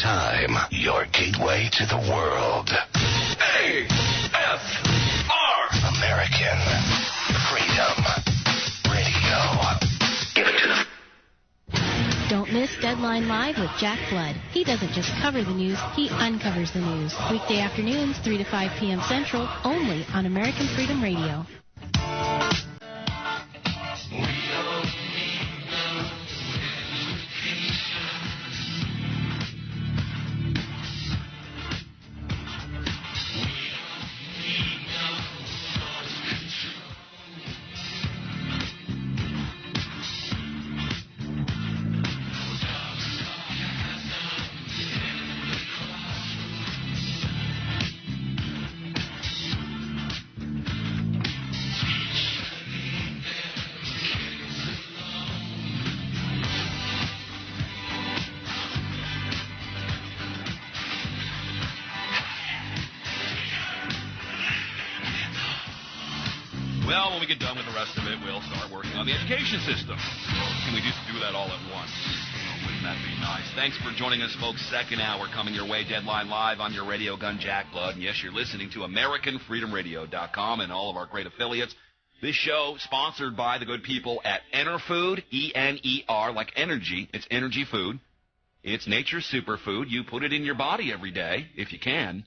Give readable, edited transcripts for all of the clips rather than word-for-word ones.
time, your gateway to the world. A-F-R. American Freedom Radio. Give it to them. Don't miss Deadline Live with Jack Flood. He doesn't just cover the news, he uncovers the news. Weekday afternoons, 3 to 5 p.m. Central, only on American Freedom Radio. Well, when we get done with the rest of it, we'll start working on the education system. Can we just do that all at once? Oh, wouldn't that be nice? Thanks for joining us, folks. Second hour coming your way. Deadline Live on your radio gun, Jack Blood. And yes, you're listening to AmericanFreedomRadio.com and all of our great affiliates. This show sponsored by the good people at Enerfood, E-N-E-R, like energy. It's energy food. It's nature's superfood. You put it in your body every day, if you can.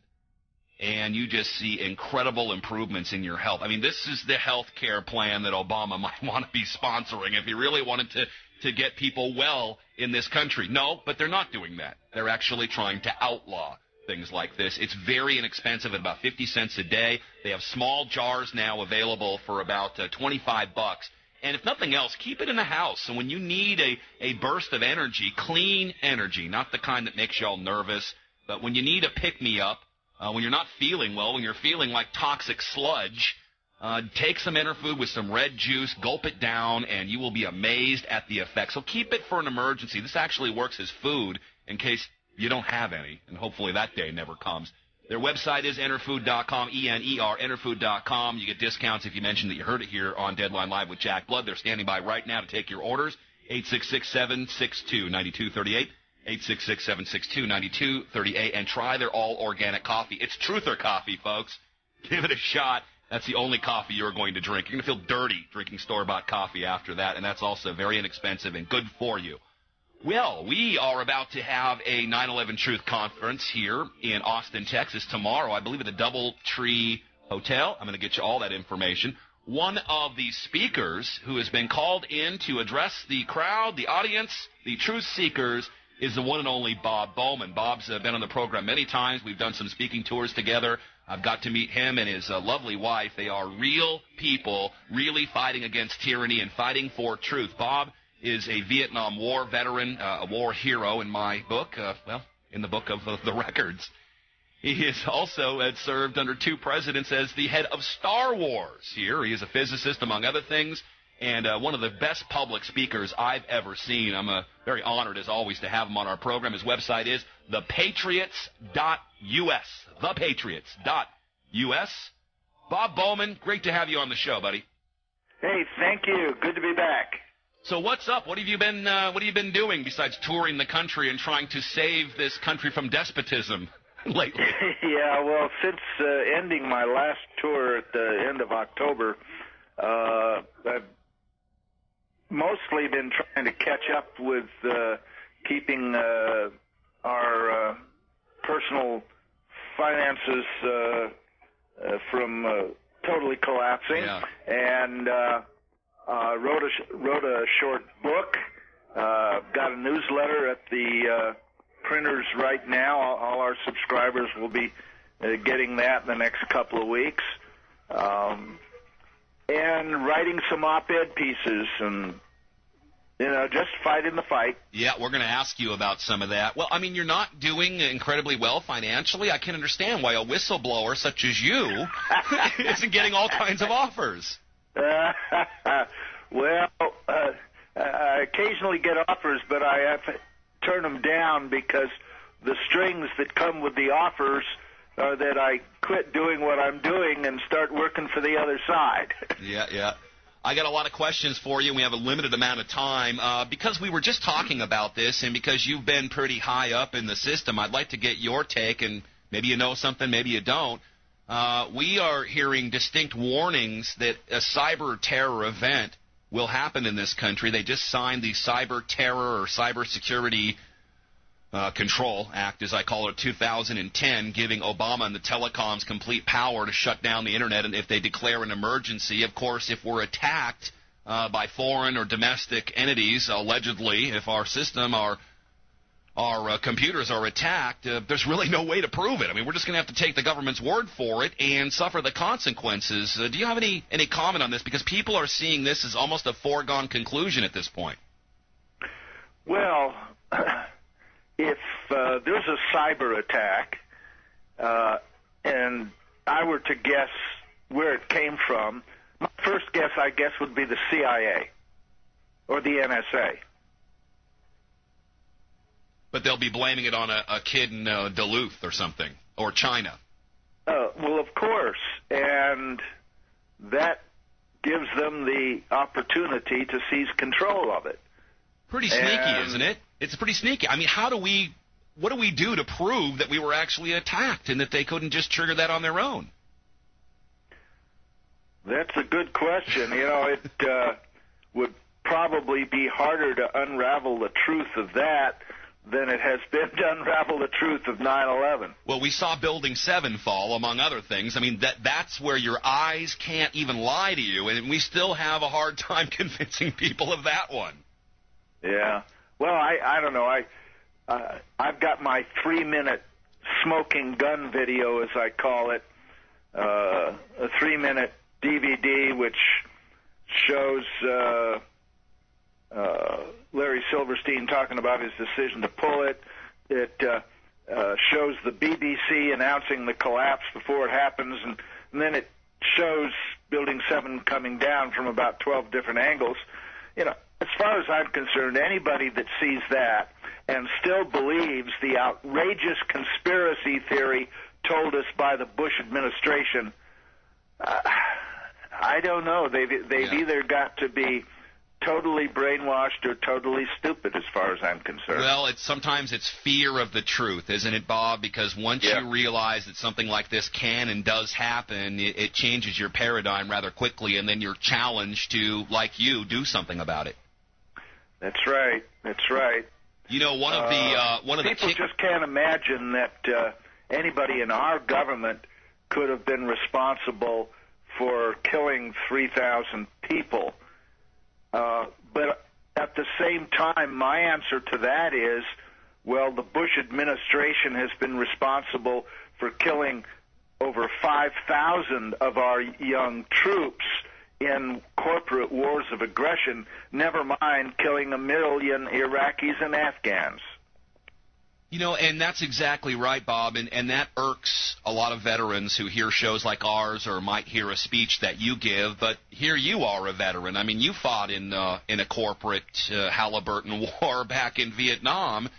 And you just see incredible improvements in your health. I mean, this is the health care plan that Obama might want to be sponsoring if he really wanted to get people well in this country. No, but they're not doing that. They're actually trying to outlaw things like this. It's very inexpensive at about 50 cents a day. They have small jars now available for about $25. And if nothing else, keep it in the house. So when you need a burst of energy, clean energy, not the kind that makes you all nervous, but when you need a pick-me-up, when you're not feeling well, when you're feeling like toxic sludge, take some Enerfood with some red juice, gulp it down, and you will be amazed at the effect. So keep it for an emergency. This actually works as food in case you don't have any, and hopefully that day never comes. Their website is Enerfood.com, E-N-E-R, Enerfood.com. You get discounts if you mention that you heard it here on Deadline Live with Jack Blood. They're standing by right now to take your orders, 866-762-9238. 866-762-9238, and try their all-organic coffee. It's Truther coffee, folks. Give it a shot. That's the only coffee you're going to drink. You're going to feel dirty drinking store-bought coffee after that, and that's also very inexpensive and good for you. Well, we are about to have a 9/11 Truth Conference here in Austin, Texas tomorrow, I believe at the DoubleTree Hotel. I'm going to get you all that information. One of the speakers who has been called in to address the crowd, the audience, the truth seekers, is the one and only Bob Bowman. Bob's been on the program many times. We've done some speaking tours together. I've got to meet him and his lovely wife. They are real people, really fighting against tyranny and fighting for truth. Bob is a Vietnam War veteran, a war hero in my book, in the book of the records. He has also served under 2 presidents as the head of Star Wars here. He is a physicist, among other things, and one of the best public speakers I've ever seen. I'm very honored, as always, to have him on our program. His website is thepatriots.us. Thepatriots.us. Bob Bowman, great to have you on the show, buddy. Hey, thank you. Good to be back. So what's up? What have you been doing besides touring the country and trying to save this country from despotism lately? Yeah, well, since ending my last tour at the end of October, I've mostly been trying to catch up with keeping our personal finances from totally collapsing, and wrote a short book. Got a newsletter at the printers right now. All our subscribers will be getting that in the next couple of weeks. And writing some op-ed pieces and, just fighting the fight. Yeah, we're going to ask you about some of that. Well, I mean, you're not doing incredibly well financially. I can understand why a whistleblower such as you isn't getting all kinds of offers. Well, I occasionally get offers, but I have to turn them down because the strings that come with the offers are that I quit doing what I'm doing and start working for the other side. Yeah. I got a lot of questions for you, and we have a limited amount of time. Because we were just talking about this, and because you've been pretty high up in the system, I'd like to get your take, and maybe you know something, maybe you don't. We are hearing distinct warnings that a cyber terror event will happen in this country. They just signed the Cyber Terror or Cyber Security Control Act, as I call it, 2010, giving Obama and the telecoms complete power to shut down the Internet and if they declare an emergency. Of course, if we're attacked by foreign or domestic entities, allegedly, if our system, our computers are attacked, there's really no way to prove it. I mean, we're just going to have to take the government's word for it and suffer the consequences. Do you have any comment on this? Because people are seeing this as almost a foregone conclusion at this point. Well, if there's a cyber attack, and I were to guess where it came from, my first guess, I guess, would be the CIA or the NSA. But they'll be blaming it on a kid in Duluth or something, or China. Well, of course, and that gives them the opportunity to seize control of it. Pretty sneaky, isn't it? It's pretty sneaky. I mean, what do we do to prove that we were actually attacked and that they couldn't just trigger that on their own? That's a good question. You know, it would probably be harder to unravel the truth of that than it has been to unravel the truth of 9/11. Well, we saw Building 7 fall, among other things. I mean, that's where your eyes can't even lie to you, and we still have a hard time convincing people of that one. Yeah. Well, I don't know. I've got my 3-minute smoking gun video, as I call it, a 3-minute DVD which shows Larry Silverstein talking about his decision to pull it. It shows the BBC announcing the collapse before it happens, and then it shows Building 7 coming down from about 12 different angles. You know, as far as I'm concerned, anybody that sees that and still believes the outrageous conspiracy theory told us by the Bush administration, I don't know. They've either got to be totally brainwashed or totally stupid, as far as I'm concerned. Well, sometimes it's fear of the truth, isn't it, Bob? Because once you realize that something like this can and does happen, it changes your paradigm rather quickly, and then you're challenged to, like you, do something about it. That's right. That's right. You know, one of the people just can't imagine that anybody in our government could have been responsible for killing 3,000 people. But at the same time, my answer to that is, well, the Bush administration has been responsible for killing over 5,000 of our young troops in corporate wars of aggression, never mind killing 1 million Iraqis and Afghans. You know, and that's exactly right, Bob, and that irks a lot of veterans who hear shows like ours or might hear a speech that you give, but here you are a veteran. I mean, you fought in a corporate Halliburton war back in Vietnam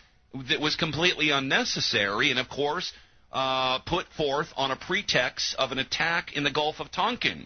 that was completely unnecessary and, of course, put forth on a pretext of an attack in the Gulf of Tonkin.